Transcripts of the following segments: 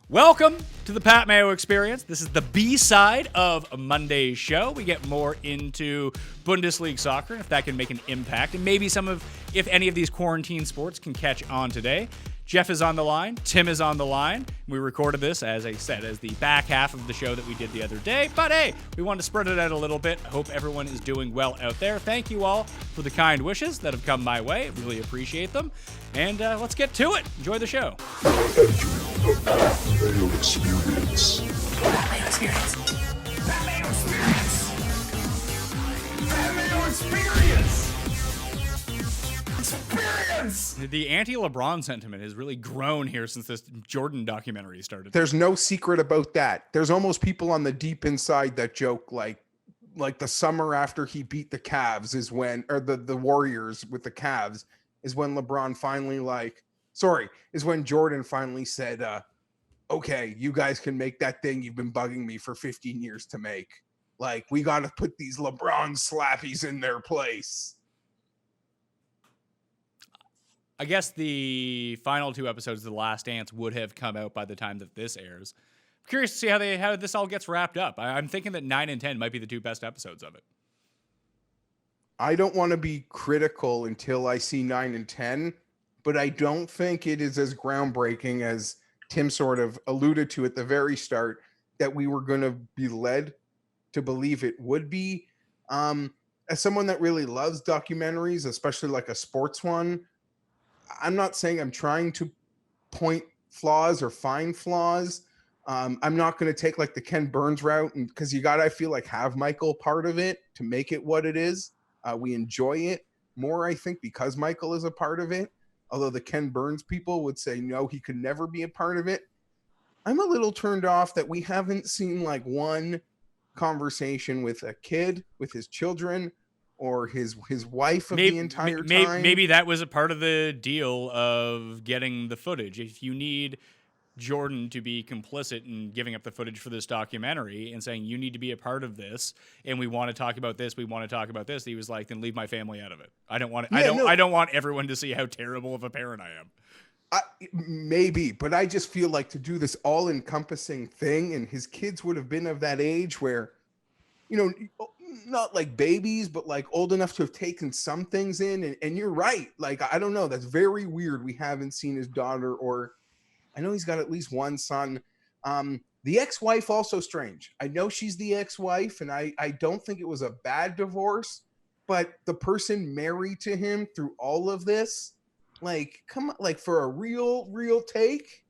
Welcome to the Pat Mayo Experience. This is the B-side of Monday's show. We get more into Bundesliga soccer, if that can make an impact, and maybe if any of these quarantine sports can catch on today. Geoff is on the line. Tim is on the line. We recorded this, as I said, as the back half of the show that we did the other day. But hey, we wanted to spread it out a little bit. I hope everyone is doing well out there. Thank you all for the kind wishes that have come my way. Really appreciate them. And let's get to it. Enjoy the show. The Pat Mayo Experience. Pat Mayo Experience. Pat Mayo Experience. Pat Mayo Experience. Experience. The anti-LeBron sentiment has really grown here since this Jordan documentary started. There's no secret about that. There's almost people on the deep inside that joke like the summer after he beat the Cavs is when, or the Warriors with the Cavs is when LeBron finally is when Jordan finally said, okay, you guys can make that thing you've been bugging me for 15 years to make. Like, we got to put these LeBron slappies in their place. I guess the final two episodes of The Last Dance would have come out by the time that this airs. I'm curious to see how this all gets wrapped up. I'm thinking that 9 and 10 might be the two best episodes of it. I don't want to be critical until I see 9 and 10, but I don't think it is as groundbreaking as Tim sort of alluded to at the very start that we were going to be led to believe it would be. As someone that really loves documentaries, especially like a sports one, I'm not saying I'm trying to point flaws or find flaws. I'm not going to take like the Ken Burns route, because you got to, I feel like, have Michael part of it to make it what it is. We enjoy it more, I think, because Michael is a part of it. Although the Ken Burns people would say, no, he could never be a part of it. I'm a little turned off that we haven't seen like one conversation with a kid, with his children, or his wife of the entire time. Maybe that was a part of the deal of getting the footage. If you need Jordan to be complicit in giving up the footage for this documentary and saying, you need to be a part of this, and we want to talk about this, he was like, then leave my family out of it. I don't want it. I don't want everyone to see how terrible of a parent I am. Maybe, but I just feel like to do this all-encompassing thing, and his kids would have been of that age where, not like babies, but like old enough to have taken some things in. And you're right. Like, I don't know. That's very weird. We haven't seen his daughter, or I know he's got at least one son. The ex-wife, also strange. I know she's the ex-wife, and I don't think it was a bad divorce, but the person married to him through all of this, like, come on, like, for a real take,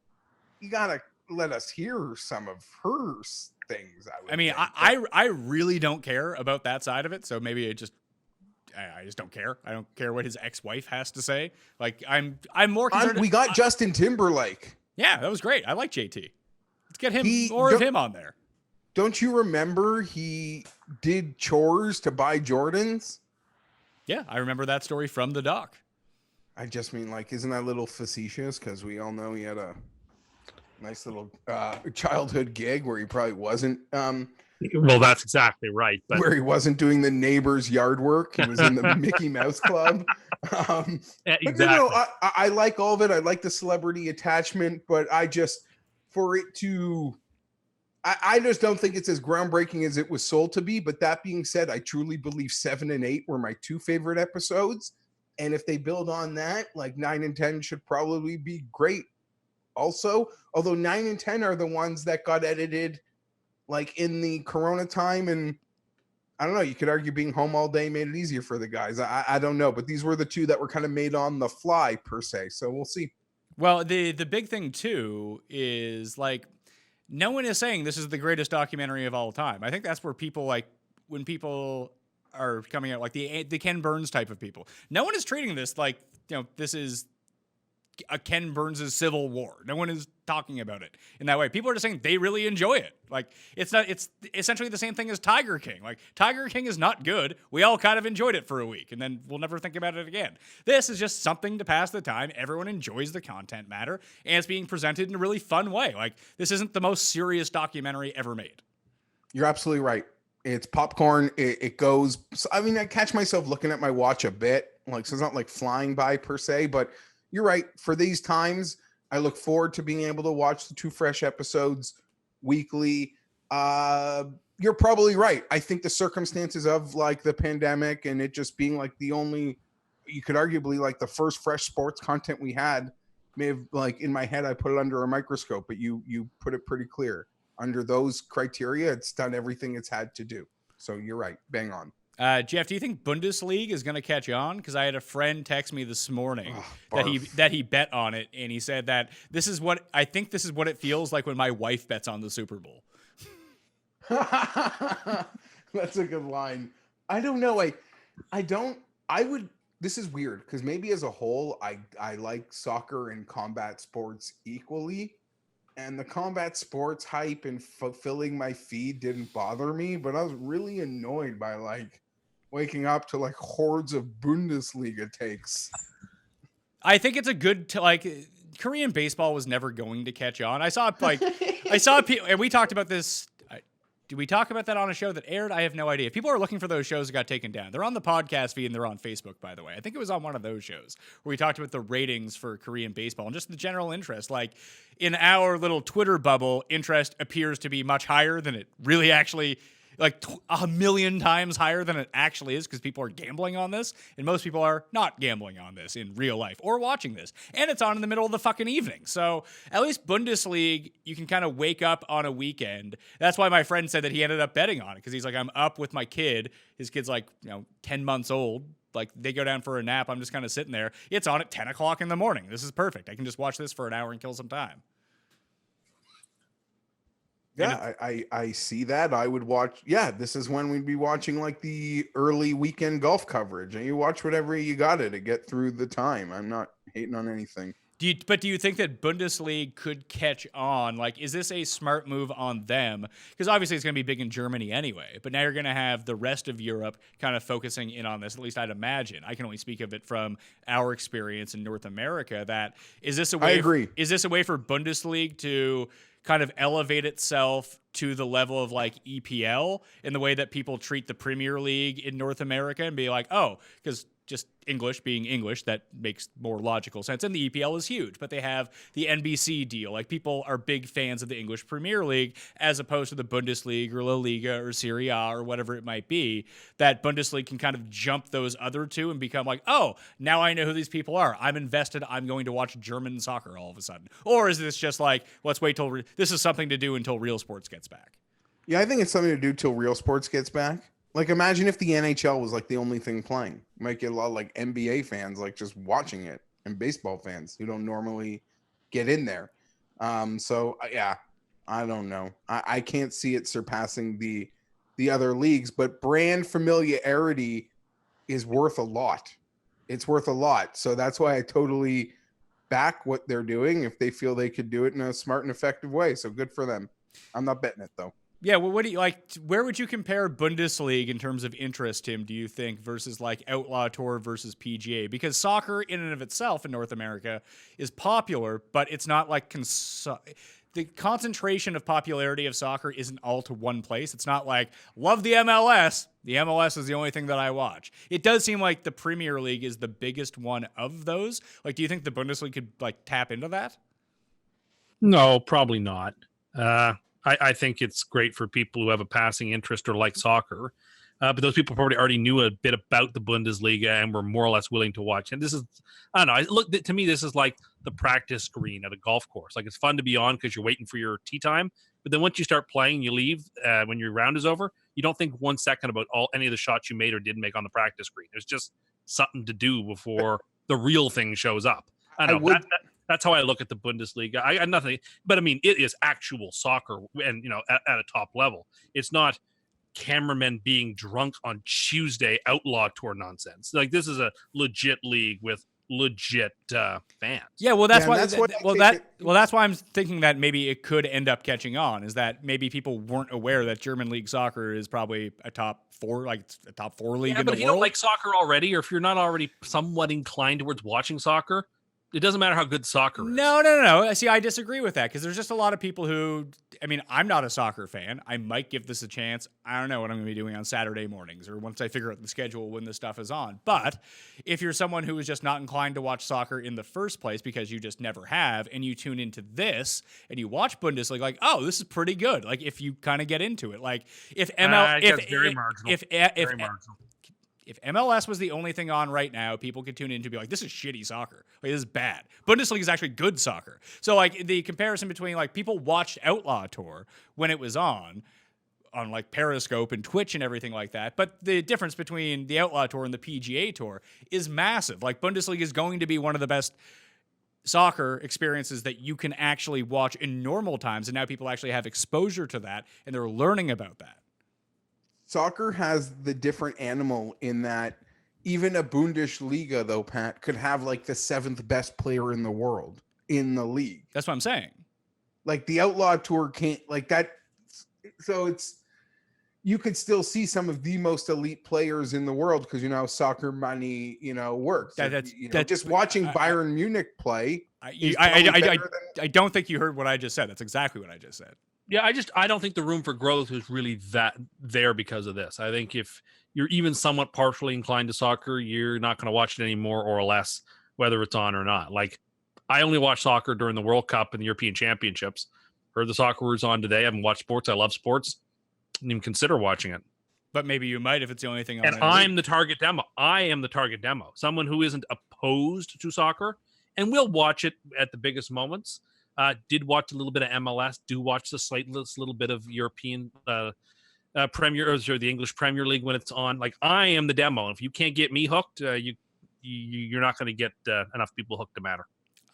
you got to let us hear some of her things. I really don't care about that side of it. So maybe I just don't care. I don't care what his ex-wife has to say. Like, I'm more concerned. We got Justin Timberlake. Yeah, that was great. I like JT. Let's get him more of him on there. Don't you remember he did chores to buy Jordans? Yeah, I remember that story from the doc. I just mean, like, isn't that a little facetious? Because we all know he had a nice little childhood gig where he probably wasn't. Well, that's exactly right. But where he wasn't doing the neighbor's yard work. He was in the Mickey Mouse Club. Exactly. But I like all of it. I like the celebrity attachment, but I just don't think it's as groundbreaking as it was sold to be. But that being said, I truly believe 7 and 8 were my two favorite episodes. And if they build on that, like 9 and 10 should probably be great. Also, although 9 and 10 are the ones that got edited like in the Corona time, and I don't know, you could argue being home all day made it easier for the guys. I don't know, but these were the two that were kind of made on the fly per se. So we'll see. Well, the big thing too is, like, no one is saying this is the greatest documentary of all time. I think that's where people, like, when people are coming out, like the Ken Burns type of people, no one is treating this like, this is a Ken Burns' Civil War. No one is talking about it in that way. People are just saying they really enjoy it. Like, it's essentially the same thing as Tiger King. Like, Tiger King is not good. We all kind of enjoyed it for a week, and then we'll never think about it again. This is just something to pass the time. Everyone enjoys the content matter, and it's being presented in a really fun way. Like, this isn't the most serious documentary ever made. You're absolutely right. It's popcorn. It goes. I mean, I catch myself looking at my watch a bit. Like, so it's not like flying by per se, but you're right. For these times, I look forward to being able to watch the 2 fresh episodes weekly. You're probably right. I think the circumstances of like the pandemic and it just being like the only, you could arguably like the first fresh sports content we had may have, like, in my head, I put it under a microscope, but you put it pretty clear. Under those criteria, it's done everything it's had to do. So you're right. Bang on. Geoff, do you think Bundesliga is going to catch on? Because I had a friend text me this morning barf. that he bet on it, and he said that this is what it feels like when my wife bets on the Super Bowl. That's a good line. I don't know. This is weird because maybe as a whole, I like soccer and combat sports equally. And the combat sports hype and fulfilling my feed didn't bother me, but I was really annoyed by like waking up to like hordes of Bundesliga takes. I think it's a good Korean baseball was never going to catch on. I saw people, and we talked about this. Did we talk about that on a show that aired? I have no idea. If people are looking for those shows that got taken down, they're on the podcast feed and they're on Facebook, by the way. I think it was on one of those shows where we talked about the ratings for Korean baseball and just the general interest. Like in our little Twitter bubble, interest appears to be much higher than it really actually, like 1,000,000 times higher than it actually is, because people are gambling on this, and most people are not gambling on this in real life or watching this. And it's on in the middle of the fucking evening. So at least Bundesliga, you can kind of wake up on a weekend. That's why my friend said that he ended up betting on it, because he's like, I'm up with my kid. His kid's like, 10 months old. Like, they go down for a nap. I'm just kind of sitting there. It's on at 10 o'clock in the morning. This is perfect. I can just watch this for an hour and kill some time. Yeah, I see that. I would watch. Yeah, this is when we'd be watching like the early weekend golf coverage, and you watch whatever you got to get through the time. I'm not hating on anything. Do you think that Bundesliga could catch on? Like, is this a smart move on them? Because obviously it's going to be big in Germany anyway, but now you're going to have the rest of Europe kind of focusing in on this. At least I'd imagine. I can only speak of it from our experience in North America. That is this a way? I agree. Is this a way for Bundesliga to kind of elevate itself to the level of like EPL in the way that people treat the Premier League in North America, and be like, oh, because just English being English, that makes more logical sense. And the EPL is huge, but they have the NBC deal. Like, people are big fans of the English Premier League as opposed to the Bundesliga or La Liga or Serie A or whatever it might be. That Bundesliga can kind of jump those other two and become like, oh, now I know who these people are. I'm invested. I'm going to watch German soccer all of a sudden. Or is this just like, let's wait till this is something to do until real sports gets back? Yeah, I think it's something to do till real sports gets back. Like, imagine if the NHL was like the only thing playing. You might get a lot of like NBA fans like just watching it, and baseball fans who don't normally get in there. So yeah, I don't know. I can't see it surpassing the other leagues, but brand familiarity is worth a lot. It's worth a lot. So that's why I totally back what they're doing if they feel they could do it in a smart and effective way. So good for them. I'm not betting it though. Yeah, well, what do you like? Where would you compare Bundesliga in terms of interest, Tim, do you think, versus like Outlaw Tour versus PGA? Because soccer in and of itself in North America is popular, but it's not like the concentration of popularity of soccer isn't all to one place. It's not like, love the MLS. The MLS is the only thing that I watch. It does seem like the Premier League is the biggest one of those. Like, do you think the Bundesliga could like tap into that? No, probably not. I think it's great for people who have a passing interest or like soccer. But those people probably already knew a bit about the Bundesliga and were more or less willing to watch. And this is, I don't know, look, to me, this is like the practice green at a golf course. Like, it's fun to be on because you're waiting for your tee time. But then once you start playing, you leave when your round is over. You don't think 1 second about any of the shots you made or didn't make on the practice green. There's just something to do before the real thing shows up. I don't know. That's how I look at the Bundesliga. I got nothing, but I mean, it is actual soccer, and at a top level. It's not cameramen being drunk on Tuesday Outlaw Tour nonsense. Like, this is a legit league with legit fans. Yeah, well, that's why I'm thinking that maybe it could end up catching on. Is that maybe people weren't aware that German league soccer is probably a top four league in the world. But if you don't like soccer already, or if you're not already somewhat inclined towards watching soccer, It doesn't matter how good soccer is. No. See, I disagree with that because there's just a lot of people who, I mean, I'm not a soccer fan. I might give this a chance. I don't know what I'm going to be doing on Saturday mornings or once I figure out the schedule when this stuff is on. But if you're someone who is just not inclined to watch soccer in the first place because you just never have, and you tune into this and you watch Bundesliga, like, oh, this is pretty good. Like, if you kind of get into it, like if That's very marginal. Very marginal. If MLS was the only thing on right now, people could tune in to be like, this is shitty soccer. Like, this is bad. Bundesliga is actually good soccer. So, like, the comparison between, like, people watched Outlaw Tour when it was on like Periscope and Twitch and everything like that. But the difference between the Outlaw Tour and the PGA Tour is massive. Like, Bundesliga is going to be one of the best soccer experiences that you can actually watch in normal times. And now people actually have exposure to that and they're learning about that. Soccer has the different animal in that even a Bundesliga, though, Pat, could have like the 7th best player in the world in the league. That's what I'm saying. Like the Outlaw Tour can't like that. So you could still see some of the most elite players in the world because, you know, how soccer money, you know, works. Just watching Bayern Munich play. I don't think you heard what I just said. That's exactly what I just said. Yeah, I don't think the room for growth is really that there because of this. I think if you're even somewhat partially inclined to soccer, you're not going to watch it any more or less, whether it's on or not. Like, I only watch soccer during the World Cup and the European Championships. Heard the soccer was on today. I haven't watched sports. I love sports. Didn't even consider watching it. But maybe you might if it's the only thing on. And I'm the target demo. I am the target demo. Someone who isn't opposed to soccer and will watch it at the biggest moments. Did watch a little bit of MLS. Do watch the slightest little bit of European Premier or the English Premier League when it's on. Like, I am the demo. If you can't get me hooked, you're not going to get enough people hooked to matter.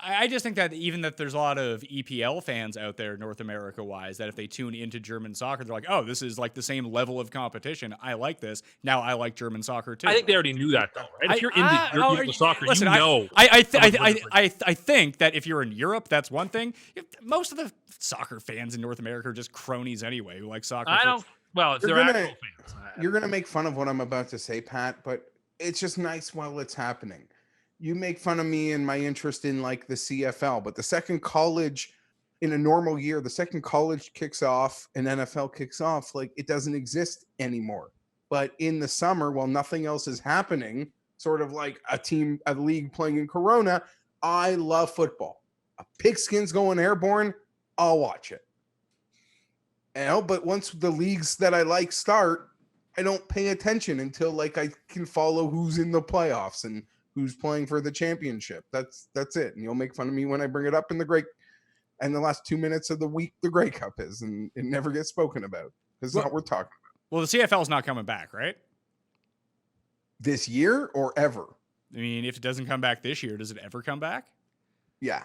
I just think that even that there's a lot of EPL fans out there, North America wise, that if they tune into German soccer, they're like, oh, this is like the same level of competition. I like this. Now I like German soccer too. I think they already knew that though, right? If you're into soccer, listen, you know. I think that if you're in Europe, that's one thing. Most of the soccer fans in North America are just cronies anyway who like soccer. Well, if they're actual fans. You're going to make fun of what I'm about to say, Pat, but it's just nice while it's happening. You make fun of me and my interest in like the CFL, but the second college in a normal year, the second college kicks off and NFL kicks off, like it doesn't exist anymore. But in the summer, while nothing else is happening, sort of like a league playing in Corona, I love football. A pigskin's going airborne, I'll watch it. But once the leagues that I like start, I don't pay attention until like I can follow who's in the playoffs and who's playing for the championship. That's it. And you'll make fun of me when I bring it up in the last 2 minutes of the week the Grey Cup is, and it never gets spoken about. It's not worth talking about. Well, the CFL is not coming back, right? This year or ever? I mean, if it doesn't come back this year, does it ever come back? Yeah.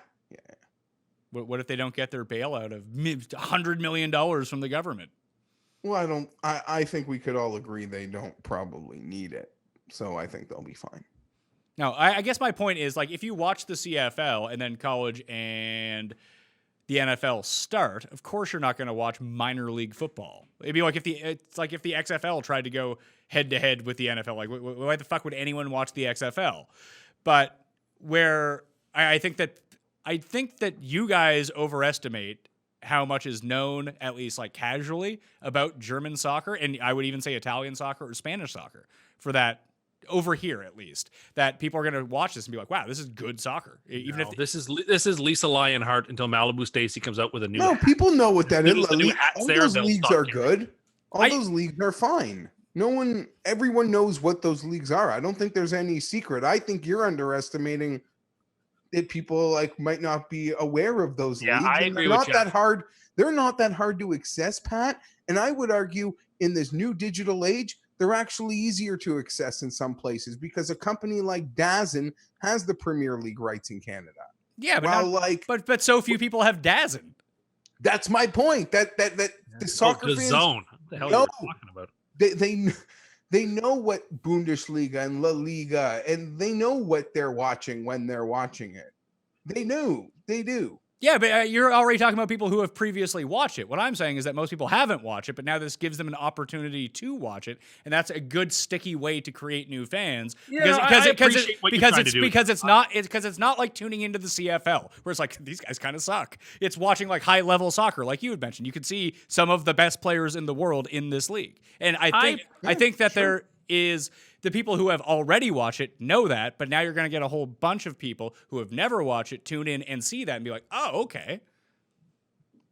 What if they don't get their bailout of $100 million from the government? Well, I think we could all agree they don't probably need it. So I think they'll be fine. No, I guess my point is, like, if you watch the CFL and then college and the NFL start, of course you're not going to watch minor league football. It'd be like if the XFL tried to go head to head with the NFL. Like, why the fuck would anyone watch the XFL? But where I think that you guys overestimate how much is known, at least like casually, about German soccer, and I would even say Italian soccer or Spanish soccer for that. Over here, at least, that people are going to watch this and be like, "Wow, this is good soccer." Even if this is Lisa Lionheart until Malibu Stacy comes out with a new. No, people know what that is. All those leagues are good. All those leagues are fine. Everyone knows what those leagues are. I don't think there's any secret. I think you're underestimating that people like might not be aware of those leagues. I agree with you. They're not that hard to access, Pat. And I would argue in this new digital age, they're actually easier to access in some places because a company like DAZN has the Premier League rights in Canada. Yeah, but so few people have DAZN. That's my point. That the soccer fans, zone. What the hell are you talking about? They know what Bundesliga and La Liga, and they know what they're watching when they're watching it. They do. Yeah, but you're already talking about people who have previously watched it. What I'm saying is that most people haven't watched it, but now this gives them an opportunity to watch it, and that's a good sticky way to create new fans. I appreciate what you're trying to do. Because it's not like tuning into the CFL where it's like these guys kind of suck. It's watching like high level soccer, like you had mentioned. You can see some of the best players in the world in this league, and I think that there is. The people who have already watched it know that, but now you're going to get a whole bunch of people who have never watched it tune in and see that and be like, oh, okay.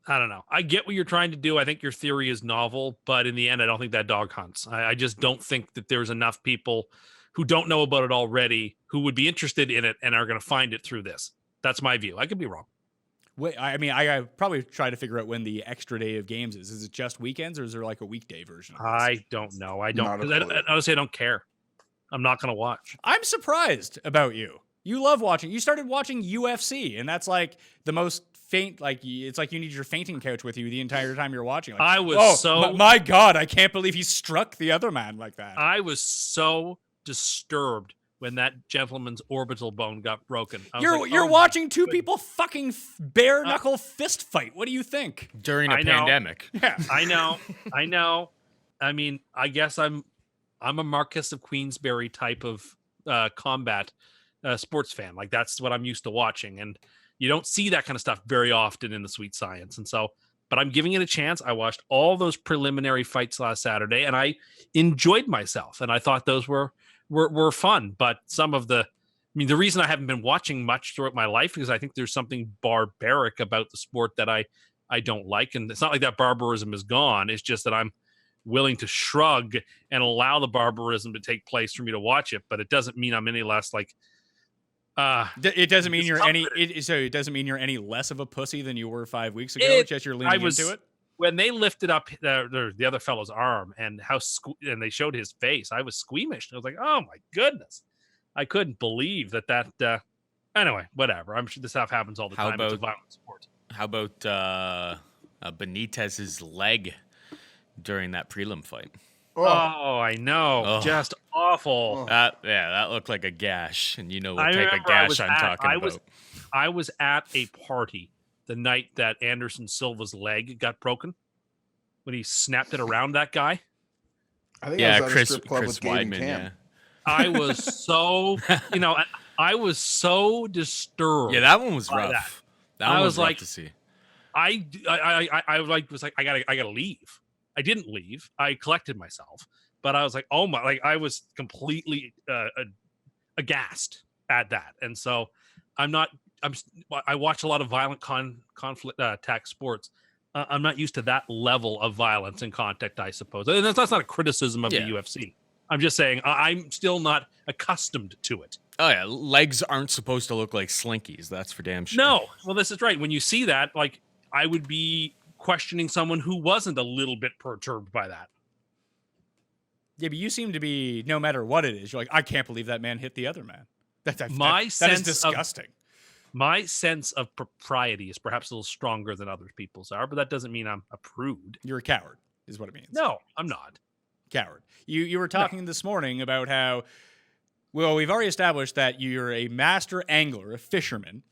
I don't know. I get what you're trying to do. I think your theory is novel, but in the end, I don't think that dog hunts. I just don't think that there's enough people who don't know about it already who would be interested in it and are going to find it through this. That's my view. I could be wrong. Wait, I mean, I probably try to figure out when the extra day of games is. Is it just weekends or is there like a weekday version of this? I don't know. I don't. Honestly, I don't care. I'm not going to watch. I'm surprised about you. You love watching. You started watching UFC, and that's like the most faint. Like it's like you need your fainting couch with you the entire time you're watching. Like, I was my God, I can't believe he struck the other man like that. I was so disturbed when that gentleman's orbital bone got broken. You're watching two people fucking bare knuckle fist fight. What do you think? During a pandemic. Yeah, I know. I mean, I guess I'm a Marquess of Queensberry type of combat sports fan. Like that's what I'm used to watching. And you don't see that kind of stuff very often in the Sweet Science. And so, but I'm giving it a chance. I watched all those preliminary fights last Saturday and I enjoyed myself. And I thought those were fun. But the reason I haven't been watching much throughout my life is I think there's something barbaric about the sport that I don't like. And it's not like that barbarism is gone. It's just that I'm willing to shrug and allow the barbarism to take place for me to watch it, but it doesn't mean I'm any less like it doesn't mean you're any it doesn't mean you're any less of a pussy than you were 5 weeks ago. It's just you're leaning into it. When they lifted up the other fellow's arm and and they showed his face, I was squeamish. I was like, oh my goodness, I couldn't believe that. Anyway, whatever. I'm sure this stuff happens all the time. It's a violent sport. How about Benitez's leg during that prelim fight? Oh, I know. Oh. Just awful. That looked like a gash, and you know what type of gash I'm talking about. I was at a party the night that Anderson Silva's leg got broken when he snapped it around that guy. I think I was at a strip club with Gabe and Weidman, Cam. yeah. I was so, I was so disturbed. Yeah, that one was rough. That one was rough to see. I was like, I gotta leave. I didn't leave. I collected myself, but I was like, oh my, like I was completely aghast at that. And so I watch a lot of violent conflict attack sports. I'm not used to that level of violence and contact, I suppose. And that's not a criticism of the UFC. I'm just saying I'm still not accustomed to it. Oh yeah, legs aren't supposed to look like slinkies. That's for damn sure. No, well, this is right. When you see that, like I would be questioning someone who wasn't a little bit perturbed by that. Yeah, but you seem to be, no matter what it is, you're like, I can't believe that man hit the other man. That is disgusting. My sense of propriety is perhaps a little stronger than other people's are, but that doesn't mean I'm a prude. You're a coward, is what it means. No, I'm not. Coward. You were talking this morning about how, well, we've already established that you're a master angler, a fisherman,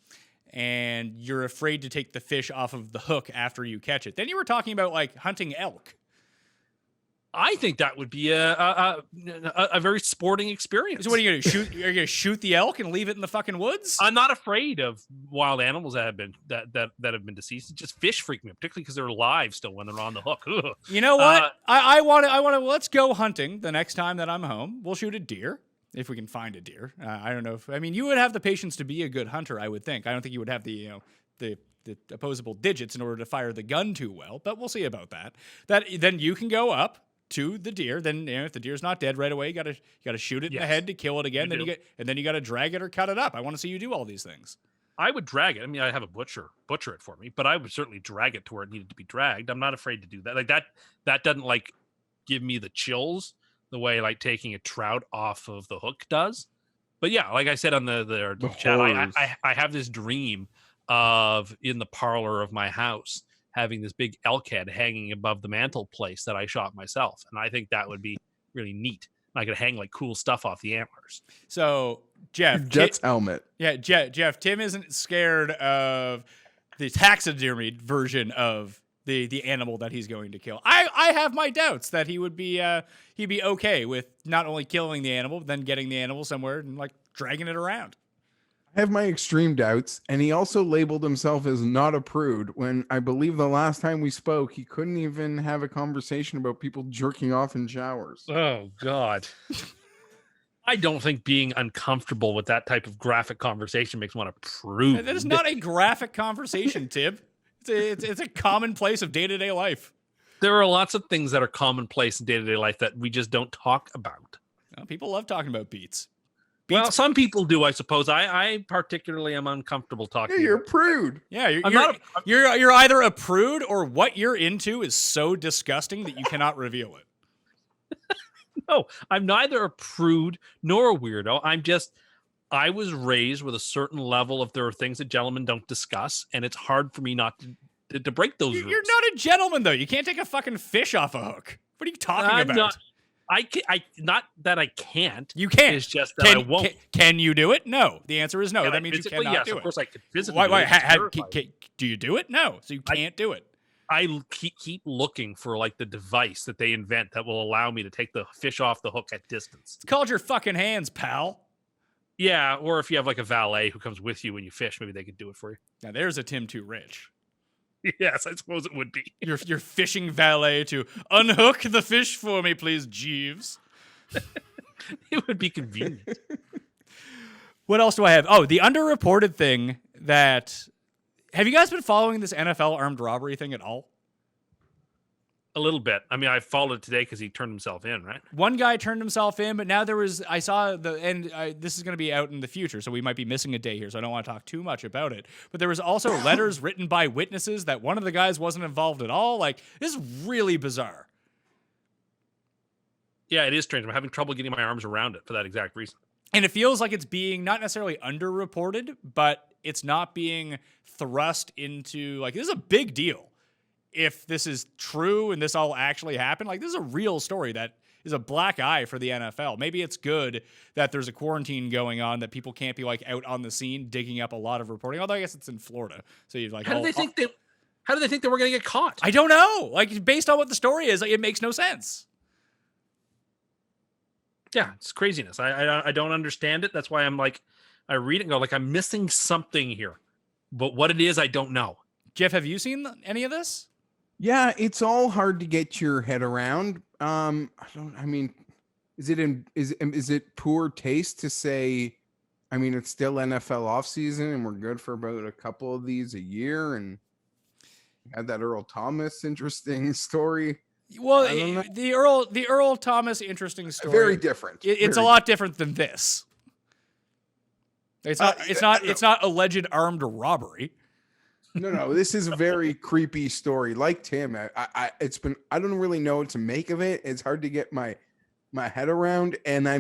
and you're afraid to take the fish off of the hook after you catch it. Then you were talking about like hunting elk. I think that would be a very sporting experience. So what are you going to shoot? You're going to shoot the elk and leave it in the fucking woods? I'm not afraid of wild animals that have been that have been deceased. It's just fish freak me, particularly because they're alive still when they're on the hook. Ugh. You know what? I want to. Let's go hunting the next time that I'm home. We'll shoot a deer if we can find a deer. I don't know. You would have the patience to be a good hunter. I would think. I don't think you would have the opposable digits in order to fire the gun too well. But we'll see about that. Then you can go up to the deer. Then if the deer's not dead right away, you gotta shoot it in the head to kill it again. Then you gotta drag it or cut it up. I want to see you do all these things. I would drag it. I have a butcher it for me, but I would certainly drag it to where it needed to be dragged. I'm not afraid to do that. Like that doesn't like give me the chills the way like taking a trout off of the hook does. But yeah, like I said on the chat, I have this dream of in the parlor of my house having this big elk head hanging above the mantle place that I shot myself. And I think that would be really neat. I could hang like cool stuff off the antlers. So Geoff, Jets helmet. Yeah, Geoff, Tim isn't scared of the taxidermied version of the animal that he's going to kill. I have my doubts that he'd be okay with not only killing the animal, but then getting the animal somewhere and like dragging it around. I have my extreme doubts, and he also labeled himself as not a prude when I believe the last time we spoke, he couldn't even have a conversation about people jerking off in showers. Oh, God. I don't think being uncomfortable with that type of graphic conversation makes one a prude. That is not a graphic conversation, Tib. It's a commonplace of day-to-day life. There are lots of things that are commonplace in day-to-day life that we just don't talk about. Well, people love talking about beats. Well, some people do, I suppose. I particularly am uncomfortable talking. Yeah, you're a about prude. Yeah, you're either a prude or what you're into is so disgusting that you cannot reveal it. No, I'm neither a prude nor a weirdo. I was raised with a certain level of there are things that gentlemen don't discuss, and it's hard for me not to break those rules. You're not a gentleman, though. You can't take a fucking fish off a hook. What are you talking about? Not that I can't. You can't. It's just that I won't. Can you do it? No. The answer is no. That means you cannot do it. Of course, I could physically. Why? Do you do it? No. So you can't do it. I keep looking for like the device that they invent that will allow me to take the fish off the hook at distance. It's called your fucking hands, pal. Yeah, or if you have like a valet who comes with you when you fish, maybe they could do it for you. Now there's a Tim Too Rich. Yes, I suppose it would be. Your fishing valet to unhook the fish for me, please, Jeeves. It would be convenient. What else do I have? Oh, the underreported thing that... Have you guys been following this NFL armed robbery thing at all? A little bit. I mean, I followed it today because he turned himself in, right? One guy turned himself in, but now I saw this is going to be out in the future, so we might be missing a day here, so I don't want to talk too much about it. But there was also letters written by witnesses that one of the guys wasn't involved at all. Like, this is really bizarre. Yeah, it is strange. I'm having trouble getting my arms around it for that exact reason. And it feels like it's being not necessarily underreported, but it's not being thrust into, like, this is a big deal. If this is true and this all actually happened, like, this is a real story that is a black eye for the NFL. Maybe it's good that there's a quarantine going on, that people can't be like out on the scene digging up a lot of reporting. Although I guess it's in Florida, so you're like, how do they think they were going to get caught? I don't know. Like, based on what the story is, like, it makes no sense. Yeah, it's craziness. I don't understand it. That's why I'm like, I read it and go like, I'm missing something here, but what it is, I don't know. Geoff, have you seen any of this? Yeah, it's all hard to get your head around. Is it poor taste to say, I mean, it's still NFL offseason and we're good for about a couple of these a year, and had that Earl Thomas interesting story. Well, the Earl Thomas interesting story. Very different. It's a lot different than this. It's not alleged armed robbery. No, this is a very creepy story. Like Tim, I don't really know what to make of it. It's hard to get my head around, and I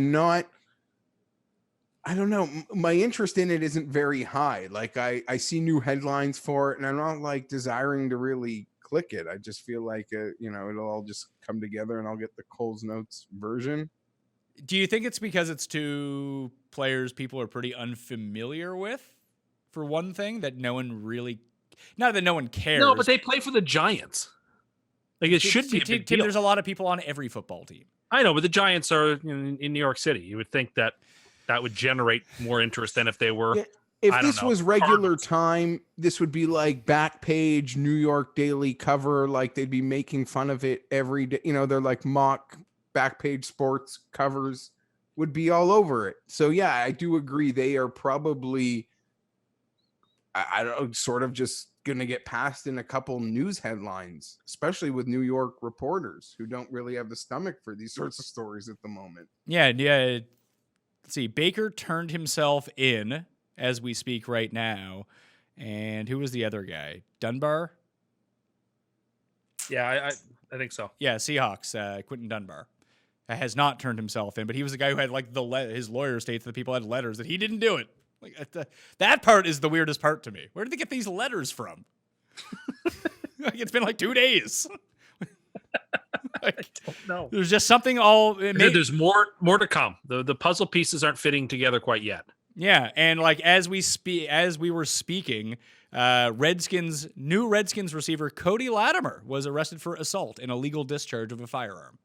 don't know. My interest in it isn't very high. Like I see new headlines for it, and I'm not like desiring to really click it. I just feel like it'll all just come together, and I'll get the Coles Notes version. Do you think it's because it's two players people are pretty unfamiliar with, for one thing, that no one really... Not that no one cares. No, but they play for the Giants. Like, it should be a big deal. There's a lot of people on every football team. I know, but the Giants are in New York City. You would think that would generate more interest than if they were... Yeah. If this was regular time, this would be like back page New York Daily cover. Like, they'd be making fun of it every day. They're like mock back page sports covers would be all over it. So yeah, I do agree. They are probably, I don't know, sort of just going to get passed in a couple news headlines, especially with New York reporters who don't really have the stomach for these sorts of stories at the moment. Yeah. Let's see. Baker turned himself in as we speak right now. And who was the other guy? Dunbar? Yeah, I think so. Yeah, Seahawks, Quentin Dunbar has not turned himself in, but he was the guy who had like his lawyer states that people had letters that he didn't do it. Like that part is the weirdest part to me. Where did they get these letters from? Like, it's been like 2 days. Like, I don't know. There's just something all. There's more to come. The puzzle pieces aren't fitting together quite yet. Yeah, and like as we were speaking, New Redskins receiver Cody Latimer was arrested for assault and illegal discharge of a firearm.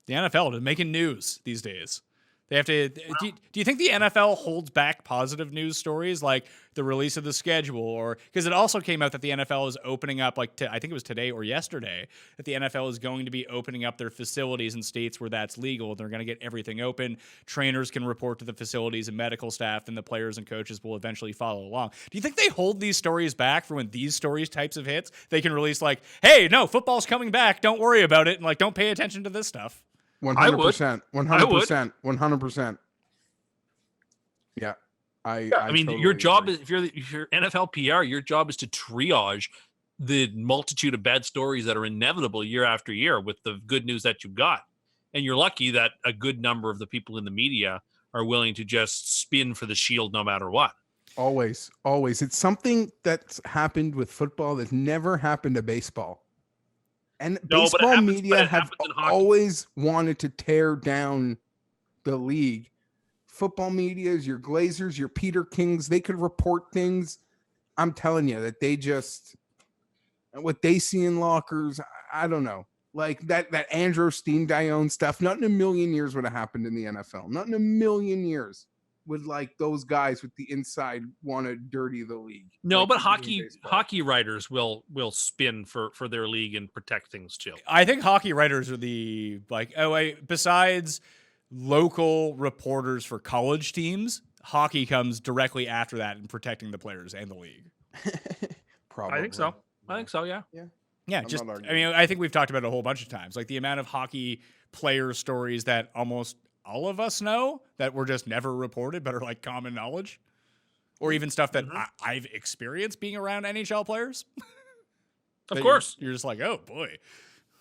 The NFL is making news these days. They have to. Do you think the NFL holds back positive news stories like the release of the schedule, or because it also came out that the NFL is opening up, I think it was today or yesterday, that the NFL is going to be opening up their facilities in states where that's legal. They're going to get everything open. Trainers can report to the facilities and medical staff, and the players and coaches will eventually follow along. Do you think they hold these stories back for when these stories types of hits? They can release like, "Hey, no, football's coming back. Don't worry about it," and like, don't pay attention to this stuff. 100%. 100%. 100%. Yeah. I mean, totally your job agree. is if you're NFL PR, your job is to triage the multitude of bad stories that are inevitable year after year with the good news that you've got. And you're lucky that a good number of the people in the media are willing to just spin for the shield no matter what. Always. It's something that's happened with football that's never happened to baseball. And baseball media have always wanted to tear down the league. Football media is your Glazers, your Peter Kings. They could report things. I'm telling you that they just, what they see in lockers, I don't know. Like that Andrew Steendion stuff, not in a million years would have happened in the NFL. Not in a million years would like those guys with the inside want to dirty the league. No, like but hockey writers will spin for their league and protect things too. I think hockey writers are the besides local reporters for college teams, hockey comes directly after that in protecting the players and the league. Probably. I think so. Yeah. Yeah, I think we've talked about it a whole bunch of times. Like the amount of hockey player stories that almost all of us know that were just never reported but are like common knowledge, or even stuff that I've experienced being around NHL players. Of course. You're just like, oh boy.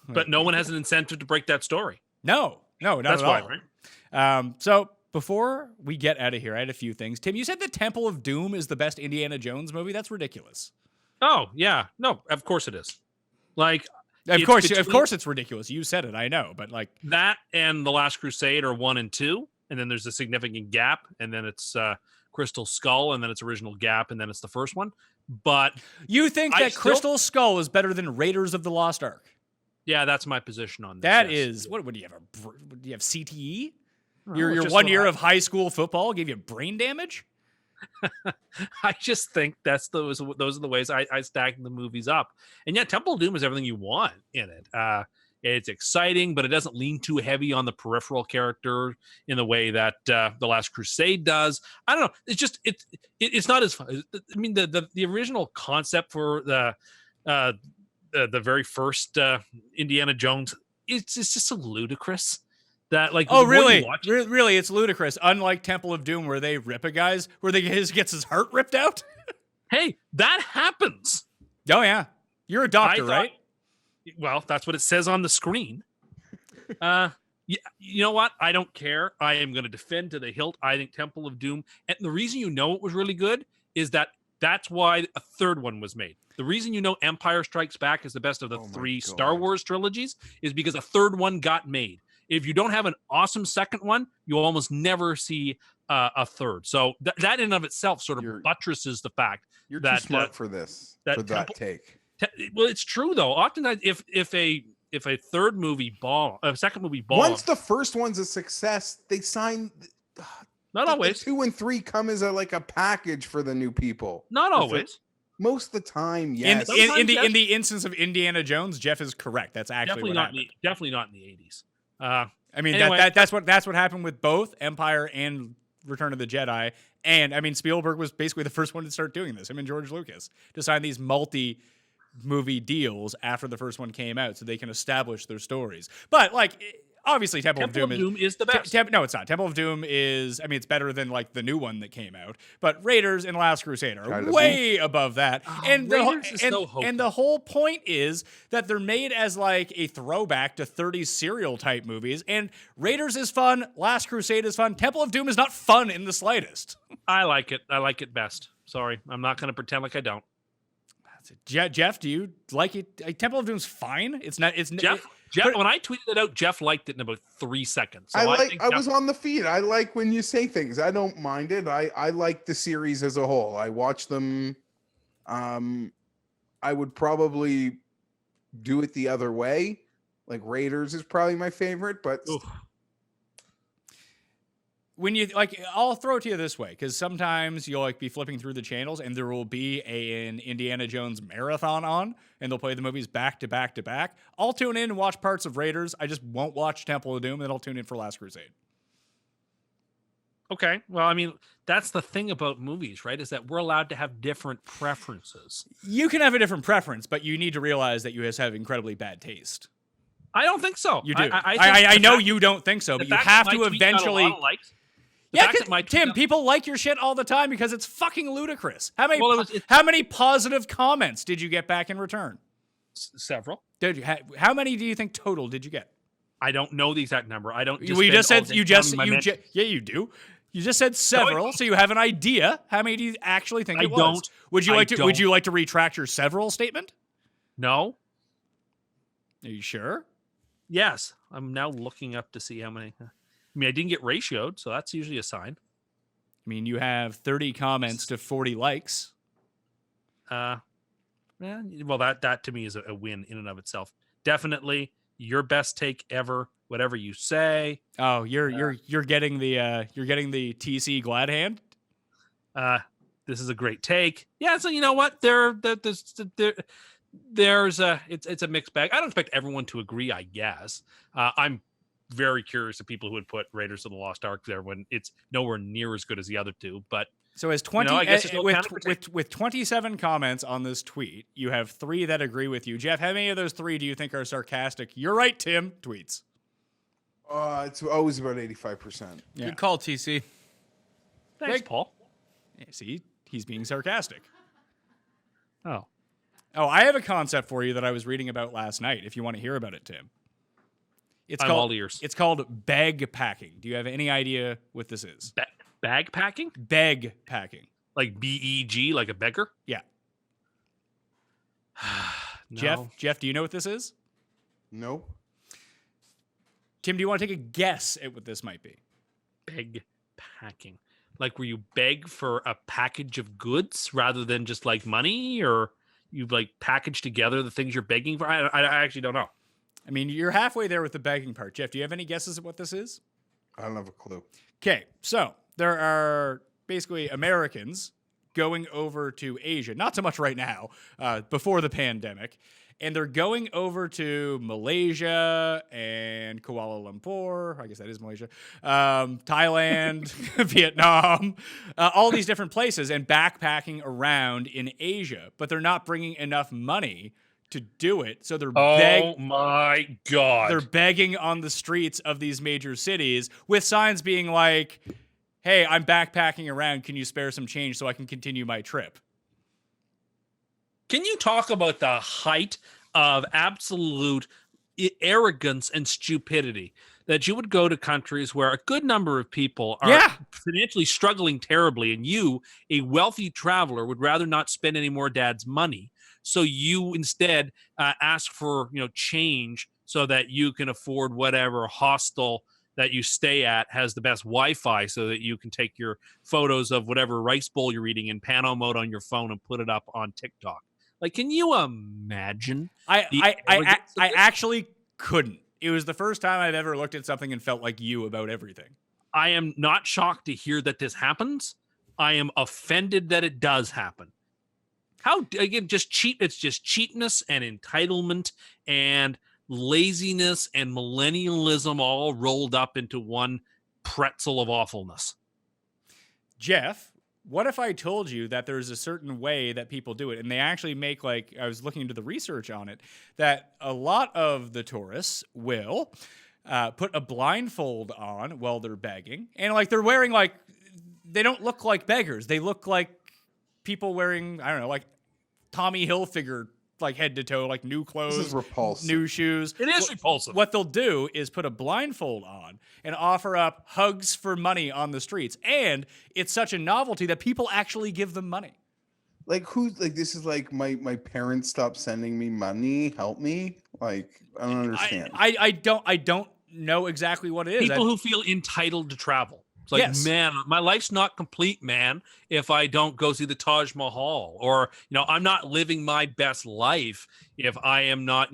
But no one has an incentive to break that story. No, not That's at why, all. right? So before we get out of here, I had a few things. Tim, you said the Temple of Doom is the best Indiana Jones movie. That's ridiculous. Oh, yeah. No, of course it is. Like, of course it's ridiculous. You said it, I know, but like that and The Last Crusade are 1 and 2, and then there's a significant gap, and then it's Crystal Skull, and then it's Original Gap, and then it's the first one. But you think that Crystal Skull is better than Raiders of the Lost Ark? Yeah, that's my position on this. That is what do you have? Do you have CTE? No, your 1 year of high school football gave you brain damage? I just think those are the ways I stack the movies up. And yeah, Temple of Doom is everything you want in it. It's exciting, but it doesn't lean too heavy on the peripheral character in the way that The Last Crusade does. I don't know. It's just it's not as fun. I mean, the original concept for the very first Indiana Jones, it's just so ludicrous. That like really it's ludicrous. Unlike Temple of Doom, where they rip a guy's gets his heart ripped out. Hey, that happens. Oh yeah, you're a doctor, right? Well, that's what it says on the screen. Yeah, you know what? I don't care. I am going to defend to the hilt. I think Temple of Doom, and the reason you know it was really good is that's why a third one was made. The reason you know Empire Strikes Back is the best of the 3 Star Wars trilogies is because a third one got made. If you don't have an awesome second one, you'll almost never see a third. So that in and of itself sort of buttresses the fact you're that too smart for this. That take. Well, it's true though. Oftentimes, if a third movie a second movie bombs, once the first one's a success, they sign. Not always. 2 and 3 come as a package for the new people. Not always. Most of the time, yes. In the instance of Indiana Jones, Jeff is correct. That's actually definitely not in the 80s. I mean, anyway, that's what happened with both Empire and Return of the Jedi. And I mean, Spielberg was basically the first one to start doing this. Him and George Lucas to sign these multi-movie deals after the first one came out, so they can establish their stories. But like, obviously, Temple of Doom is the best. No, it's not. Temple of Doom is. I mean, it's better than like the new one that came out. But Raiders and Last Crusade are way above that. And the whole point is that they're made as like a throwback to 30s serial type movies. And Raiders is fun. Last Crusade is fun. Temple of Doom is not fun in the slightest. I like it. I like it best. Sorry, I'm not going to pretend like I don't. Jeff, do you like it? Temple of Doom's fine. It's not. It's Jeff. When I tweeted it out, Jeff liked it in about 3 seconds. So I was on the feed. I like when you say things. I don't mind it. I like the series as a whole. I watch them I would probably do it the other way. Like Raiders is probably my favorite, but when you like, I'll throw it to you this way, because sometimes you'll like be flipping through the channels and there will be an Indiana Jones marathon on, and they'll play the movies back to back to back. I'll tune in and watch parts of Raiders. I just won't watch Temple of Doom, and then I'll tune in for Last Crusade. Okay. Well, I mean, that's the thing about movies, right? Is that we're allowed to have different preferences. You can have a different preference, but you need to realize that you just have incredibly bad taste. I don't think so. You do. I I know you don't think so, but you have to eventually. Yeah, Tim, people like your shit all the time because it's fucking ludicrous. How many positive comments did you get back in return? Several. Did you? How many do you think total did you get? I don't know the exact number. I don't. You just said you do. You just said several, so you have an idea. How many do you actually think it was? Would you like to retract your several statement? No. Are you sure? Yes. I'm now looking up to see how many. I mean, I didn't get ratioed, so that's usually a sign. I mean, you have 30 comments to 40 likes. Well, that to me is a win in and of itself. Definitely your best take ever. Whatever you say. Oh, you're getting the TC glad hand. This is a great take. Yeah, so you know what? There's it's a mixed bag. I don't expect everyone to agree. I guess I'm very curious of people who would put Raiders of the Lost Ark there when it's nowhere near as good as the other two. But so as 20 with 27 comments on this tweet, you have 3 that agree with you. Geoff, how many of those 3 do you think are sarcastic? You're right, Tim. Tweets. It's always about 85%. Yeah. Good call, TC. Thanks, Paul. Yeah, see, he's being sarcastic. Oh, I have a concept for you that I was reading about last night. If you want to hear about it, Tim. I'm all ears. It's called Begpacking. Do you have any idea what this is? Bag packing? Begpacking. Like BEG, like a beggar? Yeah. No. Geoff, do you know what this is? Nope. Tim, do you want to take a guess at what this might be? Beg packing. Like where you beg for a package of goods rather than just like money, or you like package together the things you're begging for? I actually don't know. I mean, you're halfway there with the begging part. Geoff, do you have any guesses at what this is? I don't have a clue. Okay, so there are basically Americans going over to Asia, not so much right now, before the pandemic, and they're going over to Malaysia and Kuala Lumpur. I guess that is Malaysia. Thailand, Vietnam, all these different places, and backpacking around in Asia. But they're not bringing enough money to do it, so they're my God. They're begging on the streets of these major cities with signs being like, "Hey, I'm backpacking around. Can you spare some change so I can continue my trip?" Can you talk about the height of absolute arrogance and stupidity that you would go to countries where a good number of people are financially struggling terribly, and you, a wealthy traveler, would rather not spend any more dad's money, so you instead ask for change so that you can afford whatever hostel that you stay at has the best Wi-Fi so that you can take your photos of whatever rice bowl you're eating in pano mode on your phone and put it up on TikTok. Like, can you imagine? I actually couldn't. It was the first time I've ever looked at something and felt like you about everything. I am not shocked to hear that this happens. I am offended that it does happen. How, again, just cheap. It's just cheapness and entitlement and laziness and millennialism all rolled up into one pretzel of awfulness. Geoff, what if I told you that there's a certain way that people do it, and they actually make, like, I was looking into the research on it, that a lot of the tourists will put a blindfold on while they're begging, and like they're wearing, like, they don't look like beggars. They look like people wearing, I don't know, like Tommy Hilfiger, like head to toe, like new clothes, This is repulsive. new shoes. It is repulsive. What they'll do is put a blindfold on and offer up hugs for money on the streets. And it's such a novelty that people actually give them money. Like this is like my parents stopped sending me money, help me. Like, I don't understand. I don't know exactly what it is. People who feel entitled to travel. It's like, Yes. man, my life's not complete, man, if I don't go see the Taj Mahal, or, I'm not living my best life if I am not,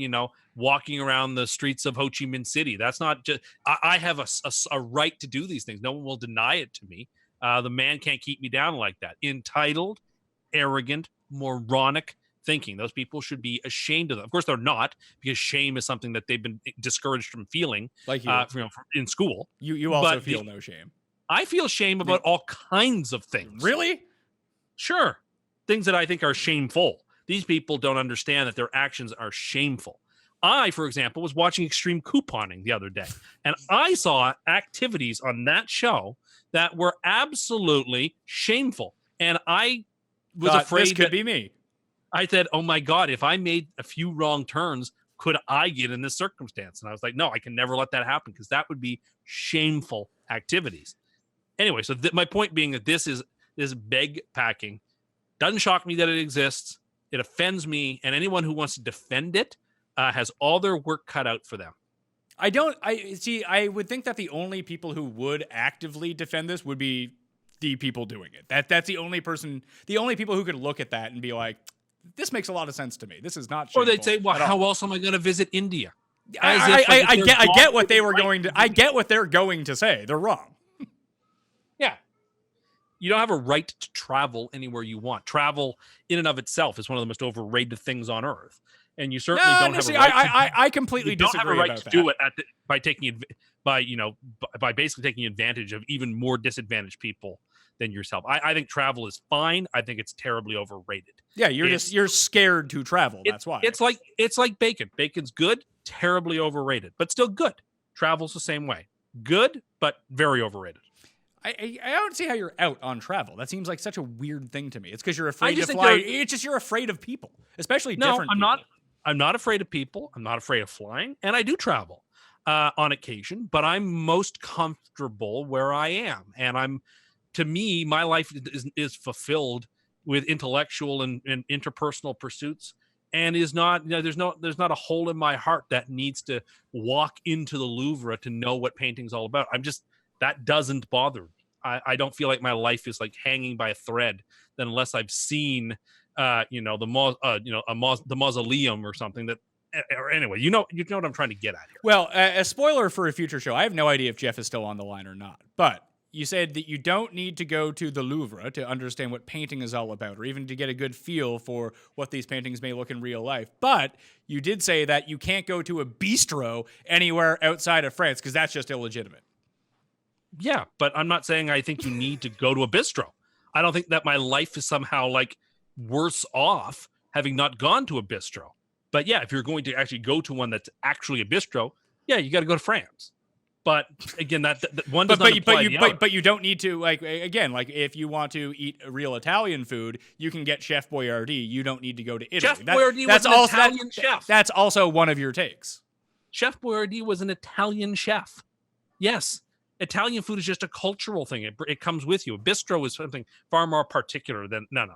walking around the streets of Ho Chi Minh City. That's not just, I have a right to do these things. No one will deny it to me. The man can't keep me down like that. Entitled, arrogant, moronic thinking. Those people should be ashamed of them. Of course, they're not, because shame is something that they've been discouraged from feeling, Like you. in school. You also But feel no shame. I feel shame about all kinds of things. Really? Sure. Things that I think are shameful. These people don't understand that their actions are shameful. I, for example, was watching Extreme Couponing the other day, and I saw activities on that show that were absolutely shameful. And I was afraid this could that be me. I said, oh my God, if I made a few wrong turns, could I get in this circumstance? And I was like, no, I can never let that happen, because that would be shameful activities. Anyway, so my point being that this beg packing doesn't shock me that it exists. It offends me, and anyone who wants to defend it has all their work cut out for them. I would think that the only people who would actively defend this would be the people doing it. That's the only people who could look at that and be like, this makes a lot of sense to me. This is not shameful. Or they'd say, well, how else am I going to visit India? I get what they were going to. I get what they're going to say. They're wrong. Yeah. You don't have a right to travel anywhere you want. Travel in and of itself is one of the most overrated things on earth. And you certainly don't have a right I completely disagree about that. You don't have a right to do it by basically taking advantage of even more disadvantaged people than yourself. I think travel is fine. I think it's terribly overrated. Yeah, you're scared to travel. That's why. It's like bacon. Bacon's good, terribly overrated, but still good. Travel's the same way. Good, but very overrated. I don't see how you're out on travel. That seems like such a weird thing to me. It's because you're afraid to fly. It's just you're afraid of people, especially different people. I'm not afraid of people. I'm not afraid of flying, and I do travel on occasion, but I'm most comfortable where I am. And to me, my life is fulfilled with intellectual and interpersonal pursuits, and is not, there's not a hole in my heart that needs to walk into the Louvre to know what painting's all about. That doesn't bother me. I don't feel like my life is like hanging by a thread unless I've seen, the mausoleum or something that. Or anyway, you know what I'm trying to get at here. Well, a spoiler for a future show. I have no idea if Geoff is still on the line or not, but you said that you don't need to go to the Louvre to understand what painting is all about, or even to get a good feel for what these paintings may look in real life. But you did say that you can't go to a bistro anywhere outside of France because that's just illegitimate. Yeah, but I'm not saying I think you need to go to a bistro. I don't think that my life is somehow like worse off having not gone to a bistro. But yeah, if you're going to actually go to one that's actually a bistro, yeah, you got to go to France. But again, that one does not apply to the other. But you don't need to, like, if you want to eat real Italian food, you can get Chef Boyardee. You don't need to go to Italy. Chef Boyardee was an Italian chef. That's also one of your takes. Chef Boyardee was an Italian chef. Yes. Italian food is just a cultural thing. It comes with you. A bistro is something far more particular than, no.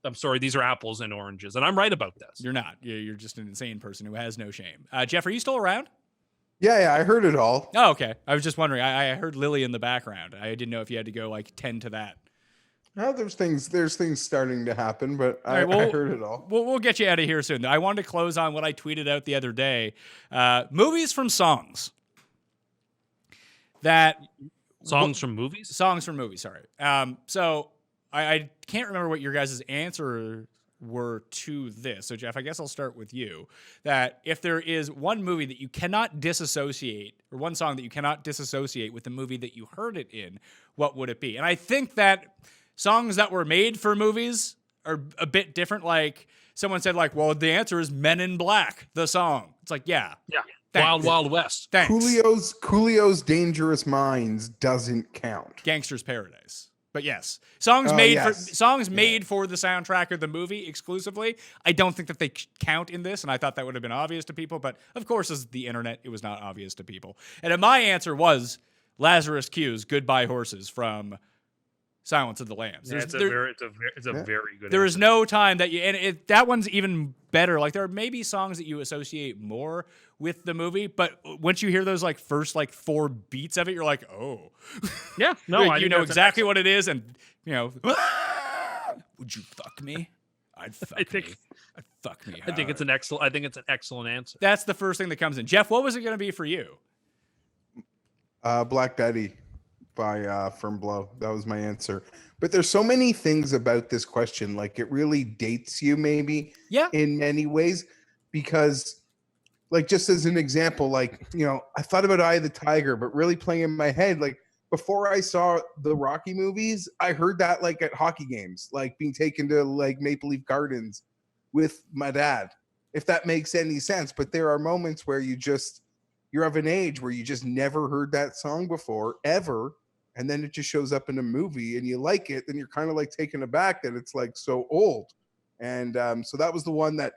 I'm sorry, these are apples and oranges. And I'm right about this. You're not. You're just an insane person who has no shame. Geoff, are you still around? Yeah, I heard it all. Oh, okay. I was just wondering. I heard Lily in the background. I didn't know if you had to go tend to that. No, there's things starting to happen, but I heard it all. We'll get you out of here soon. I wanted to close on what I tweeted out the other day. Movies from songs. Songs from movies? Songs from movies, sorry. So I can't remember what your guys' answer were to this. So, Geoff, I guess I'll start with you. That if there is one movie that you cannot disassociate, or one song that you cannot disassociate with the movie that you heard it in, what would it be? And I think that songs that were made for movies are a bit different. Like, someone said, well, the answer is Men in Black, the song. It's like, yeah. Thanks. Wild Wild West. Thanks. Coolio's Dangerous Minds doesn't count. Gangster's Paradise. But yes, songs made for the soundtrack of the movie exclusively. I don't think that they count in this, and I thought that would have been obvious to people. But of course, as the internet, it was not obvious to people. And my answer was Lazarus Q's "Goodbye Horses" from Silence of the Lambs. Yeah, it's a very good. There is answer. no time that you, and that one's even better. Like there are maybe songs that you associate more with the movie, but once you hear those like first like 4 beats of it, you're like, oh, Yeah, no, Like, I you think know that's an exactly what it is, and you know, would you fuck me? I'd fuck I think- me. I'd fuck me. I think it's hard. an excellent answer. That's the first thing that comes in. Geoff, what was it going to be for you? Black Betty by Firm Blow. That was my answer. But there's so many things about this question. Like it really dates you maybe Yeah. in many ways because like just as an example, like, you know, I thought about Eye of the Tiger, but really playing in my head, like before I saw the Rocky movies, I heard that like at hockey games, like being taken to like Maple Leaf Gardens with my dad, if that makes any sense. But there are moments where you're of an age where you just never heard that song before ever, and then it just shows up in a movie and you like it, then you're kind of like taken aback that it's like so old. And so that was the one that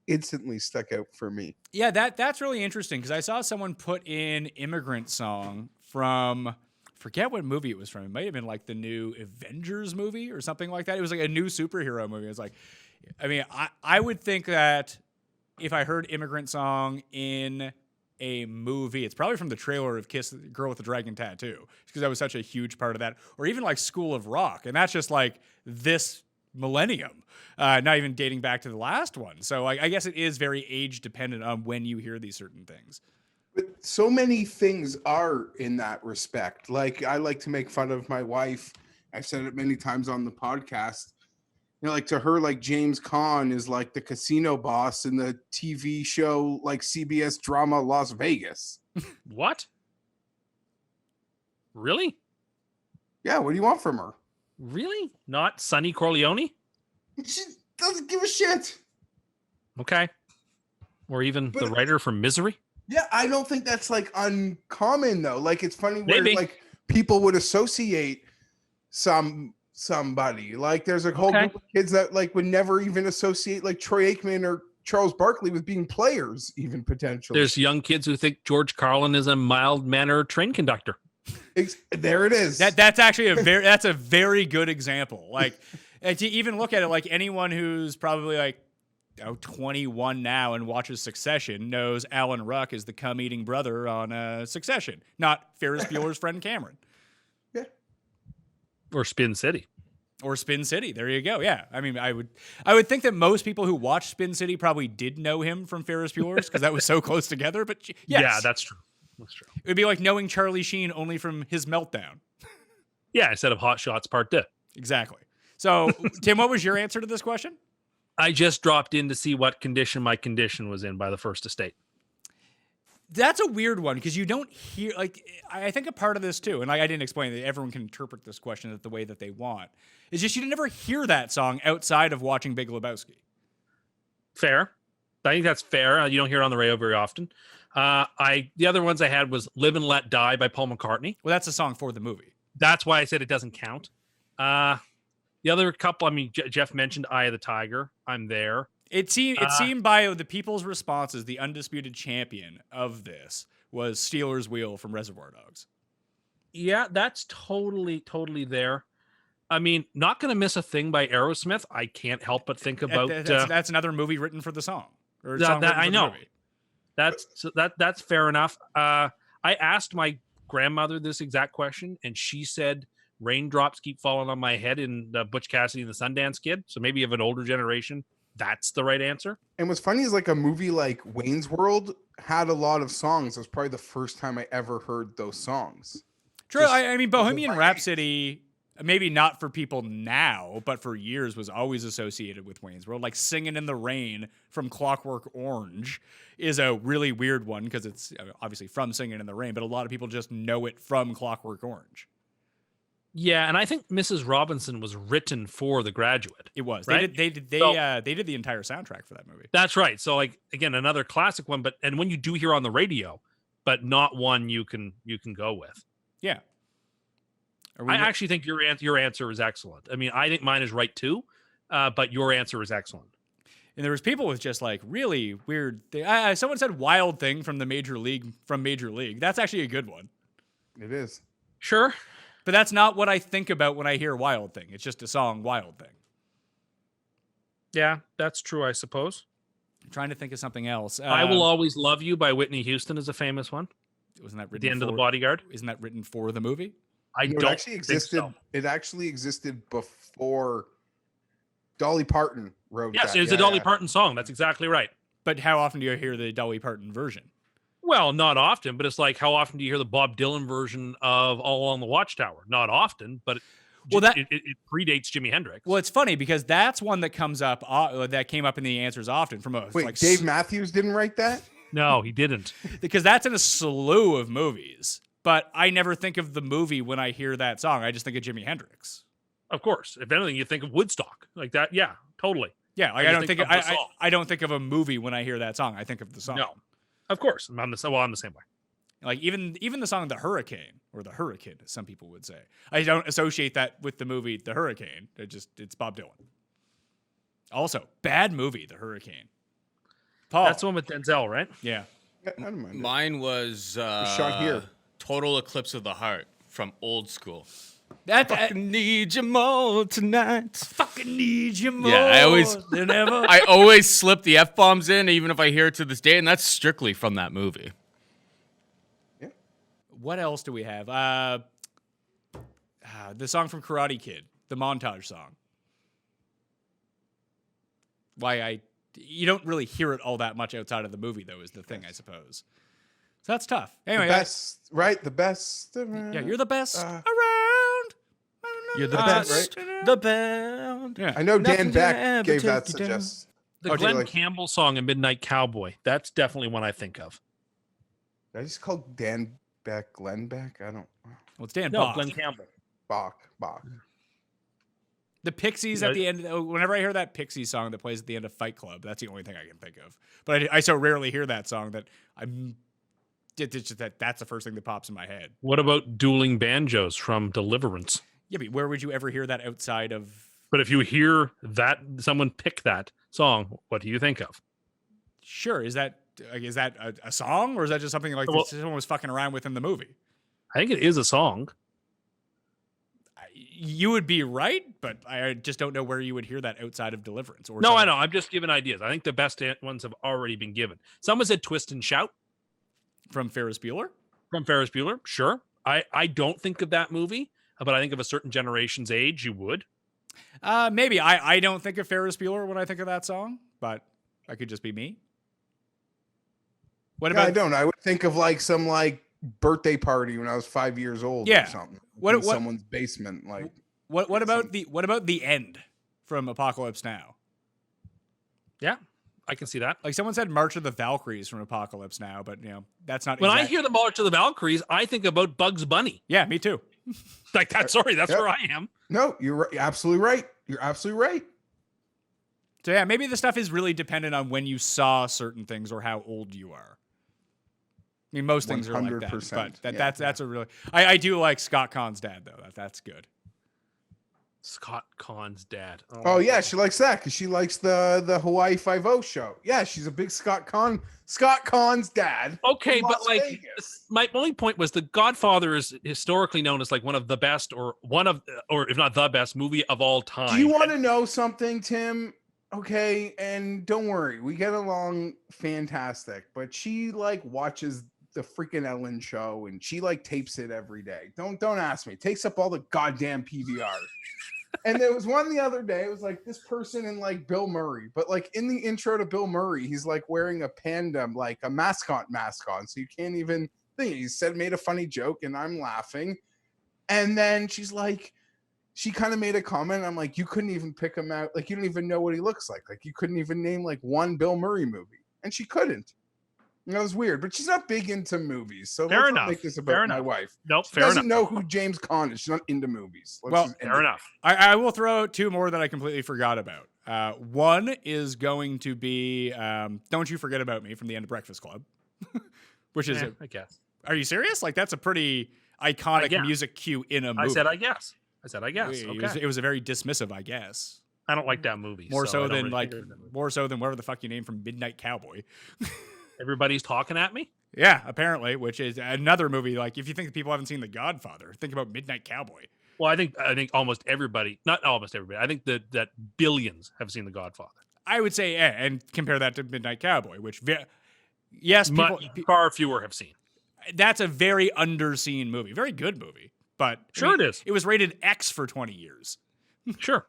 instantly stuck out for me. Yeah, that's really interesting because I saw someone put in Immigrant Song from, forget what movie it was from. It might have been like the new Avengers movie or something like that. It was like a new superhero movie. It was like, I mean, I would think that if I heard Immigrant Song in a movie, it's probably from the trailer of Kiss, Girl with the Dragon Tattoo, because that was such a huge part of that. Or even like School of Rock, and that's just like this millennium, not even dating back to the last one. So I guess it is very age dependent on when you hear these certain things. But so many things are in that respect. Like I like to make fun of my wife. I've said it many times on the podcast. You know, like to her, like James Caan is like the casino boss in the TV show, like CBS drama Las Vegas. What? Really? Yeah, what do you want from her? Really? Not Sonny Corleone? She doesn't give a shit. Okay. Or even the But- writer from Misery? Yeah, I don't think that's like uncommon though. Like it's funny where Maybe. like people would associate somebody. Like there's a whole Okay. group of kids that like would never even associate like Troy Aikman or Charles Barkley with being players, even potentially. There's young kids who think George Carlin is a mild-mannered train conductor. There it is. That's actually that's a very good example. Like, and to even look at it, like anyone who's probably like 21 now and watches Succession knows Alan Ruck is the cum-eating brother on Succession, not Ferris Bueller's friend Cameron. Or Spin City. Or Spin City. There you go. Yeah. I mean, I would think that most people who watch Spin City probably did know him from Ferris Bueller's because that was so close together. But yes, Yeah, that's true. That's true. it would be like knowing Charlie Sheen only from his Meltdown. Yeah, instead of Hot Shots Part 2. Exactly. So, Tim, what was your answer to this question? I just dropped in to see what condition my condition was in by the First Estate. That's a weird one because you don't hear, like, I think a part of this too, and like I didn't explain that everyone can interpret this question the way that they want, is just you never hear that song outside of watching Big Lebowski. Fair. I think that's fair. You don't hear it on the radio very often. The other ones I had was Live and Let Die by Paul McCartney. Well, that's a song for the movie. That's why I said it doesn't count. The other couple, I mean, Geoff mentioned Eye of the Tiger. I'm there. It seemed by the people's responses, the undisputed champion of this was Steelers Wheel from Reservoir Dogs. Yeah, that's totally there. I mean, Not Gonna Miss a Thing by Aerosmith. I can't help but think about That's another movie written for the song. Or a song written I for the know. movie. That's fair enough. I asked my grandmother this exact question, and she said Raindrops Keep Falling on My Head in Butch Cassidy and the Sundance Kid. So maybe of an older generation, that's the right answer. And what's funny is like a movie like Wayne's World had a lot of songs. It was probably the first time I ever heard those songs. True. Just I mean, Bohemian vibe. Rhapsody, maybe not for people now, but for years was always associated with Wayne's World. Like Singing in the Rain from Clockwork Orange is a really weird one because it's obviously from Singing in the Rain, but a lot of people just know it from Clockwork Orange. Yeah, and I think Mrs. Robinson was written for The Graduate. It was. Right? They did the entire soundtrack for that movie. That's right. So, like, again, another classic one, but and when you do hear on the radio, but not one you can go with. Yeah. I actually think your answer is excellent. I mean, I think mine is right too, but your answer is excellent. And there was people with just like really weird. Someone said Wild Thing from Major League. That's actually a good one. It is. Sure. But that's not what I think about when I hear Wild Thing. It's just a song, Wild Thing. Yeah, that's true, I suppose. I'm trying to think of something else. I Will Always Love You by Whitney Houston is a famous one. Wasn't that At written the end of for- The Bodyguard. Isn't that written for the movie? I No, don't it actually existed. think so. It actually existed before Dolly Parton wrote Yes, that. it was a Dolly Parton song. That's exactly right. But how often do you hear the Dolly Parton version? Well, not often, but it's like how often do you hear the Bob Dylan version of All Along the Watchtower? Not often, but it predates Jimi Hendrix. Well, it's funny because that's one that comes up that came up in the answers often from a Wait, Dave Matthews didn't write that? No, he didn't. because that's in a slew of movies. But I never think of the movie when I hear that song. I just think of Jimi Hendrix. Of course. If anything, you think of Woodstock. Like that. Yeah, totally. Yeah, like I I just don't think think of the song. I don't think of a movie when I hear that song. I think of the song. No. Of course. I'm the same way. Like even the song "The Hurricane" or "The Hurricane," as some people would say. I don't associate that with the movie "The Hurricane." It's Bob Dylan. Also, bad movie, "The Hurricane." Paul, That's the one with Denzel, right? yeah. Yeah, I don't mind it. Mine was shot here. Total Eclipse of the Heart from Old School. That Fucking need you more tonight. fucking need you more. Yeah, I always- than ever. I always slip the F-bombs in, even if I hear it to this day, and that's strictly from that movie. What else do we have? The song from Karate Kid, the montage song. You don't really hear it all that much outside of the movie, though, is the thing, I suppose. So that's tough. Anyway, The best, right? The best. yeah, you're the best around. You're the best, best. right? The best. Yeah. I know Dan Nothing Beck can ever gave take that you down. suggestion. The Oh, Glenn really? Campbell song, A Midnight Cowboy. That's definitely one I think of. Did I just call Dan Beck Glenn Beck? I don't. Well, it's Dan No, Bach. Glenn Campbell. Bach. The Pixies Yeah. at the end. Whenever I hear that Pixies song that plays at the end of Fight Club, that's the only thing I can think of. But I so rarely hear that song that it's just that's the first thing that pops in my head. What about Dueling Banjos from Deliverance? Yeah, but where would you ever hear that outside of? But if you hear that someone pick that song, what do you think of? Sure, is that a song or is that just something like Well- someone was fucking around with in the movie? I think it is a song. You would be right, but I just don't know where you would hear that outside of Deliverance. Or No, something. I know. I'm just giving ideas. I think the best ones have already been given. Someone said Twist and Shout From Ferris Bueller. from Ferris Bueller. Sure. I don't think of that movie, but I think of a certain generation's age, you would. Maybe I don't think of Ferris Bueller when I think of that song, but that could just be me. What Yeah, I about don't. I would think of like some birthday party when I was 5 years old Yeah. or something. What- in what- someone's basement? Like what about the end from Apocalypse Now? Yeah, I can see that. Like someone said March of the Valkyries from Apocalypse Now, but that's not When I exact- hear the March of the Valkyries, I think about Bugs Bunny. Yeah, me too. Like that's sorry, that's Yep. where I am. no, you're right. Absolutely right. You're absolutely right. So yeah, maybe the stuff is really dependent on when you saw certain things or how old you are. I mean, most things are like that, 100%, but yeah. that's a really. I do like Scott Kahn's dad though. That's good. Scott Kahn's dad. Oh yeah, she likes that because she likes the Hawaii Five-0 show. Yeah, she's a big Scott Kahn's dad. Okay, from but Las like Vegas. my only point was The Godfather is historically known as like one of the best or if not the best movie of all time. Do you want to know something, Tim? Okay, and don't worry, we get along fantastic. But she watches the freaking Ellen show, and she tapes it every day. Don't ask me. It takes up all the goddamn PVR. And there was one the other day. It was this person and Bill Murray, but in the intro to Bill Murray, he's wearing a panda, a mascot mask on, so you can't even think. He made a funny joke, and I'm laughing. And then she's she kind of made a comment. I'm you couldn't even pick him out. You don't even know what he looks like. You couldn't even name one Bill Murray movie, and she couldn't. And that was weird, but she's not big into movies. So Fair let's enough. not make this Fair about my enough. wife. Nope, She fair doesn't enough. know who James Caan is. She's not into movies. Let's Well, just end Fair it. enough. I will throw out two more that I completely forgot about. One is going to be "Don't You Forget About Me" from the end of Breakfast Club, which is. I guess. Are you serious? That's a pretty iconic Yeah. music cue in a movie. I said I guess. Okay. It was a very dismissive, I guess. I don't like that movie. More so I so don't than really figure that movie. more so than whatever the fuck you named from Midnight Cowboy. Everybody's talking at me. Yeah, apparently, which is another movie. Like, if you think people haven't seen The Godfather, think about Midnight Cowboy. Well, I think almost everybody, not almost everybody, I think that billions have seen The Godfather. I would say, and compare that to Midnight Cowboy, which, yes, people, Far fewer have seen. that's a very underseen movie. Very good movie. But Sure it is. It was rated X for 20 years. Sure.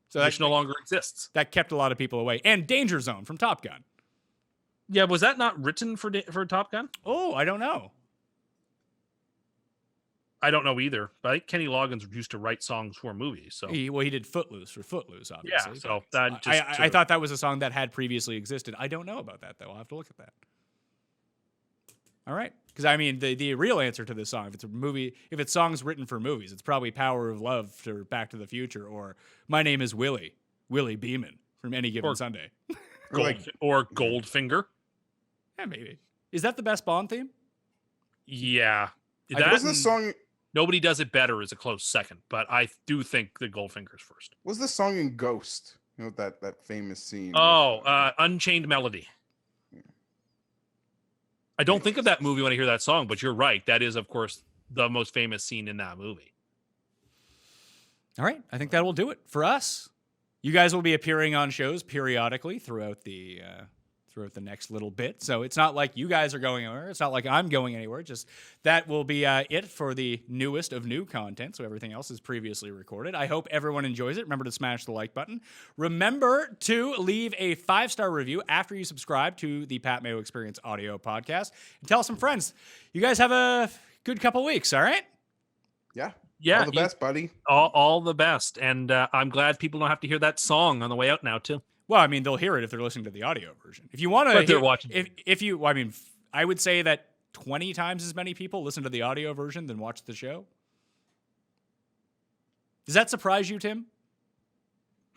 So Which no longer exists. that kept a lot of people away. And Danger Zone from Top Gun. Yeah, was that not written for Top Gun? Oh, I don't know. I don't know either. But I think Kenny Loggins used to write songs for movies. So He did Footloose for Footloose, obviously. yeah, so that just I thought that was a song that had previously existed. I don't know about that, though. I'll have to look at that. All right. Because, I mean, the real answer to this song, if it's a movie, if it's songs written for movies, it's probably Power of Love or Back to the Future or My Name is Willie Beeman from Any Given Sunday. or Goldfinger. Yeah, maybe. Is that the best Bond theme? Yeah. Wasn't the song? Nobody Does It Better is a close second, but I do think the Goldfinger's first. Was the song in Ghost? You know that famous scene. Unchained Melody. I don't think of that movie when I hear that song, but you're right. That is, of course, the most famous scene in that movie. All right. I think that will do it for us. You guys will be appearing on shows periodically throughout the next little bit. So it's not like you guys are going anywhere. It's not like I'm going anywhere. Just that will be it for the newest of new content. So everything else is previously recorded. I hope everyone enjoys it. Remember to smash the like button. Remember to leave a 5-star review after you subscribe to the Pat Mayo Experience audio podcast. And tell some friends. You guys have a good couple weeks, all right? Yeah. Yeah. All the best, buddy. All the best. And I'm glad people don't have to hear that song on the way out now, too. Well, I mean, they'll hear it if they're listening to the audio version. If you want to, they're watching. I would say that 20 times as many people listen to the audio version than watch the show. Does that surprise you, Tim?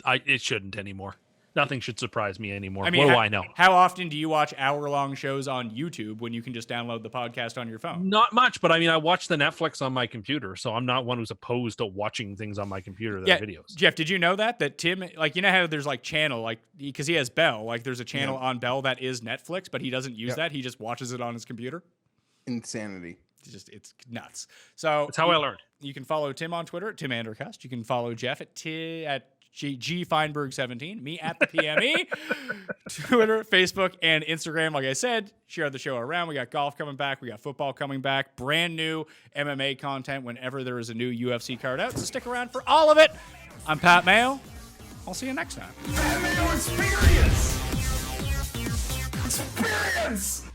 It shouldn't anymore. Nothing should surprise me anymore. I mean, what do I know? How often do you watch hour-long shows on YouTube when you can just download the podcast on your phone? Not much, but I mean, I watch the Netflix on my computer, so I'm not one who's opposed to watching things on my computer that are videos. Jeff, did you know that Tim, like, you know how there's like channel, like, because he has Bell, like there's a channel on Bell that is Netflix, but he doesn't use that. He just watches it on his computer. Insanity. It's nuts. So that's how I learned. You can follow Tim on Twitter at Tim Andercust. You can follow Jeff at G Fienberg 17, me at the PME, Twitter, Facebook, and Instagram. Like I said, share the show around. We got golf coming back. We got football coming back. Brand new MMA content whenever there is a new UFC card out. So stick around for all of it. I'm Pat Mayo. I'll see you next time. Pat Mayo Experience! Experience!